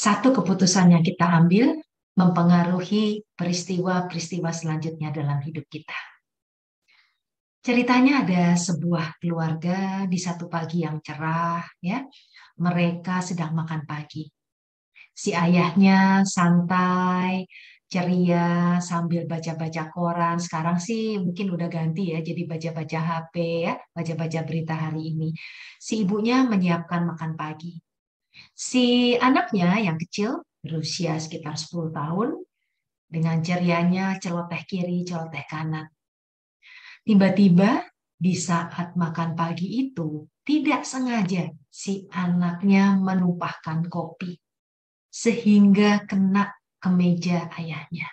Satu keputusan yang kita ambil mempengaruhi peristiwa-peristiwa selanjutnya dalam hidup kita. Ceritanya ada sebuah keluarga di satu pagi yang cerah, ya. Mereka sedang makan pagi. Si ayahnya santai, ceria sambil baca-baca koran. Sekarang sih mungkin udah ganti ya, jadi baca-baca HP ya, baca-baca berita hari ini. Si ibunya menyiapkan makan pagi. Si anaknya yang kecil, berusia sekitar 10 tahun, dengan cerianya celoteh kiri, celoteh kanan. Tiba-tiba di saat makan pagi itu, tidak sengaja si anaknya menumpahkan kopi, sehingga kena ke meja ayahnya.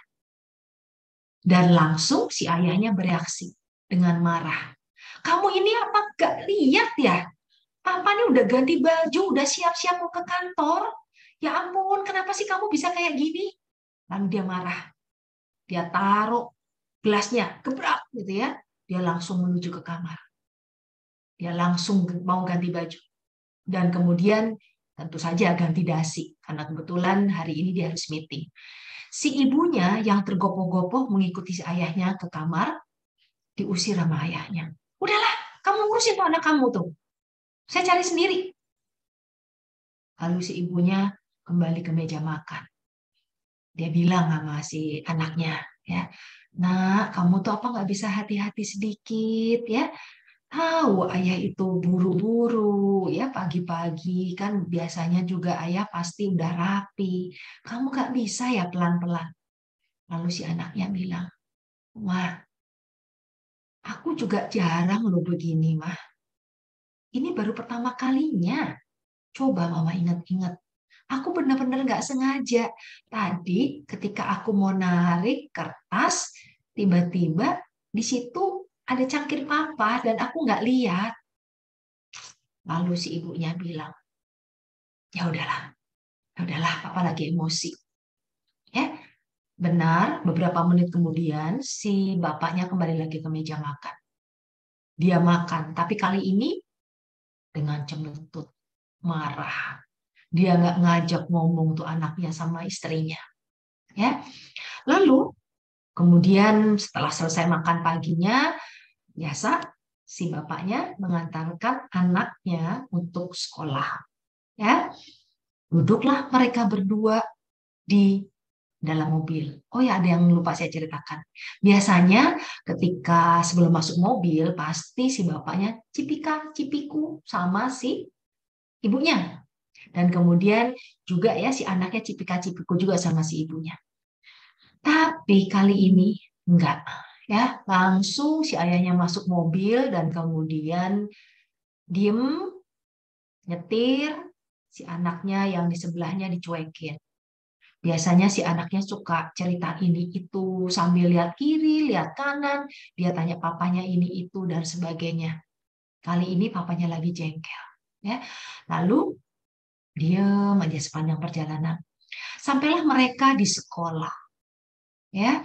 Dan langsung si ayahnya bereaksi dengan marah. Kamu ini apa gak lihat ya? Papa ini udah ganti baju, udah siap-siap mau ke kantor. Ya ampun, kenapa sih kamu bisa kayak gini? Lalu dia marah. Dia taruh gelasnya, gebrak gitu ya. Dia langsung menuju ke kamar. Dia langsung mau ganti baju. Dan kemudian tentu saja ganti dasi. Karena kebetulan hari ini dia harus meeting. Si ibunya yang tergopoh-gopoh mengikuti si ayahnya ke kamar, diusir sama ayahnya. Udahlah, kamu ngurusin tuh anak kamu tuh. Saya cari sendiri. Lalu si ibunya kembali ke meja makan. Dia bilang sama si anaknya, ya, nak, kamu tuh apa nggak bisa hati-hati sedikit, ya? Tahu ayah itu buru-buru, ya pagi-pagi kan biasanya juga ayah pasti udah rapi. Kamu nggak bisa ya pelan-pelan. Lalu si anaknya bilang, Mah, aku juga jarang loh begini, Mah. Ini baru pertama kalinya. Coba Mama ingat-ingat. Aku benar-benar nggak sengaja. Tadi ketika aku mau narik kertas, tiba-tiba di situ ada cangkir papa dan aku nggak lihat. Lalu si ibunya bilang, ya udahlah, papa lagi emosi. Ya, benar. Beberapa menit kemudian si bapaknya kembali lagi ke meja makan. Dia makan, tapi kali ini dengan cemberut, marah. Dia nggak ngajak ngomong tuh anaknya sama istrinya. Ya, lalu kemudian setelah selesai makan paginya, biasa si bapaknya mengantarkan anaknya untuk sekolah. Ya, duduklah mereka berdua di dalam mobil. Oh ya, ada yang lupa saya ceritakan. Biasanya ketika sebelum masuk mobil, pasti si bapaknya cipika cipiku sama si ibunya. Dan kemudian juga ya si anaknya cipika cipiku juga sama si ibunya. Tapi kali ini enggak. Ya, langsung si ayahnya masuk mobil dan kemudian diem, nyetir, si anaknya yang di sebelahnya dicuekin. Biasanya si anaknya suka cerita ini itu sambil lihat kiri, lihat kanan, dia tanya papanya ini itu dan sebagainya. Kali ini papanya lagi jengkel, ya. Lalu diem aja sepanjang perjalanan. Sampailah mereka di sekolah, ya.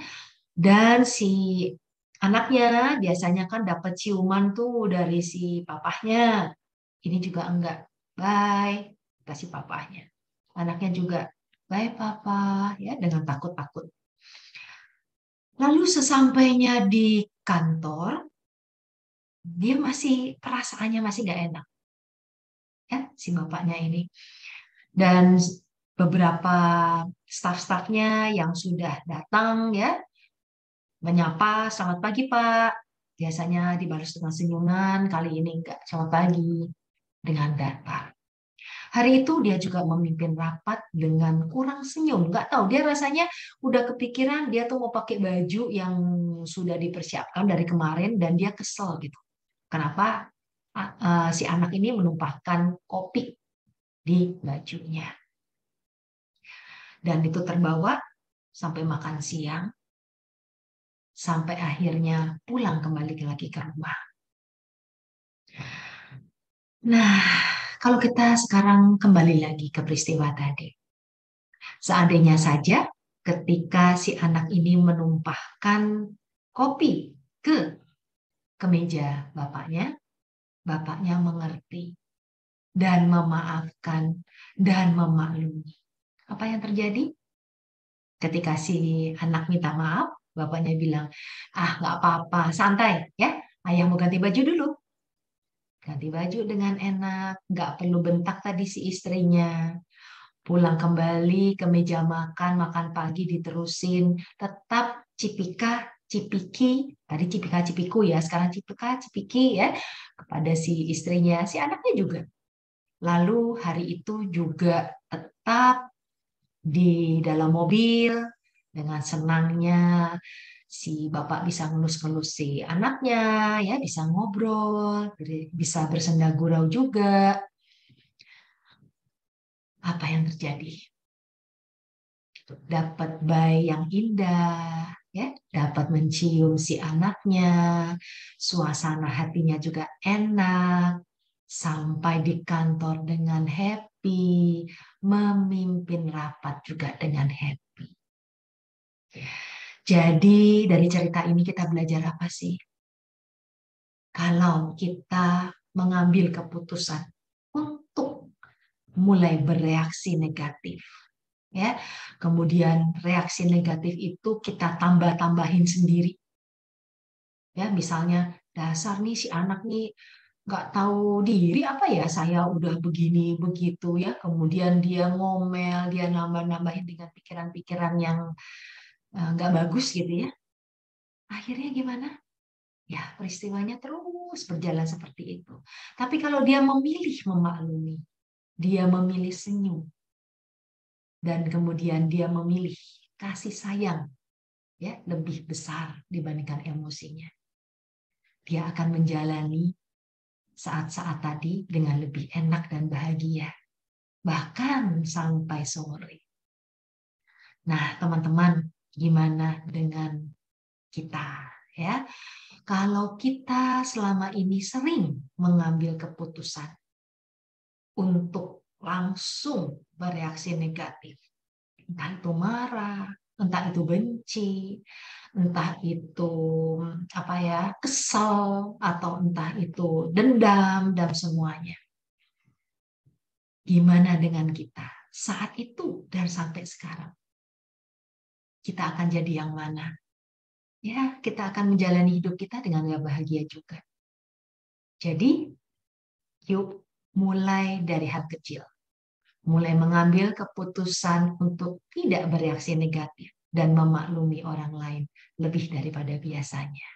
Dan si anaknya biasanya kan dapat ciuman tuh dari si papahnya. Ini juga enggak. Bye, kasih papahnya. Anaknya juga, bye papa, ya dengan takut-takut. Lalu sesampainya di kantor, dia masih perasaannya masih nggak enak, ya si bapaknya ini. Dan beberapa staf-stafnya yang sudah datang ya menyapa, selamat pagi Pak. Biasanya dibalas dengan senyuman, kali ini enggak, selamat pagi dengan datar. Hari itu dia juga memimpin rapat dengan kurang senyum. Nggak tahu, dia rasanya udah kepikiran dia tuh mau pakai baju yang sudah dipersiapkan dari kemarin dan dia kesel gitu. Kenapa si anak ini menumpahkan kopi di bajunya. Dan itu terbawa sampai makan siang, sampai akhirnya pulang kembali lagi ke rumah. Nah, kalau kita sekarang kembali lagi ke peristiwa tadi. Seandainya saja ketika si anak ini menumpahkan kopi ke meja bapaknya, bapaknya mengerti dan memaafkan dan memaklumi. Apa yang terjadi? Ketika si anak minta maaf, bapaknya bilang, ah nggak apa-apa, santai ya, ayah mau ganti baju dulu. Ganti baju dengan enak, nggak perlu bentak tadi si istrinya. Pulang kembali ke meja makan, makan pagi diterusin, tetap cipika, cipiki, tadi cipika cipiku ya, sekarang cipika cipiki ya, kepada si istrinya, si anaknya juga. Lalu hari itu juga tetap di dalam mobil dengan senangnya si bapak bisa ngelus-ngelus si anaknya, ya bisa ngobrol, bisa bersenda gurau juga. Apa yang terjadi? Dapat bayi yang indah, ya, dapat mencium si anaknya, suasana hatinya juga enak, sampai di kantor dengan happy, memimpin rapat juga dengan happy. Jadi dari cerita ini kita belajar apa sih? Kalau kita mengambil keputusan untuk mulai bereaksi negatif, ya, kemudian reaksi negatif itu kita tambah-tambahin sendiri, ya, misalnya dasar nih si anak nih nggak tahu diri apa ya, saya udah begini begitu ya, kemudian dia ngomel, dia nambah-nambahin dengan pikiran-pikiran yang nggak bagus gitu ya, akhirnya gimana? Ya, peristiwanya terus berjalan seperti itu. Tapi kalau dia memilih memaklumi, dia memilih senyum, dan kemudian dia memilih kasih sayang, ya, lebih besar dibandingkan emosinya. Dia akan menjalani saat-saat tadi dengan lebih enak dan bahagia, bahkan sampai sore. Nah, teman-teman, gimana dengan kita, ya? Kalau kita selama ini sering mengambil keputusan untuk langsung bereaksi negatif, entah itu marah, entah itu benci, entah itu apa ya, kesal, atau entah itu dendam dan semuanya. Gimana dengan kita saat itu dan sampai sekarang? Kita akan jadi yang mana? Ya, kita akan menjalani hidup kita dengan gak bahagia juga. Jadi, yuk mulai dari hal kecil. Mulai mengambil keputusan untuk tidak bereaksi negatif dan memaklumi orang lain lebih daripada biasanya.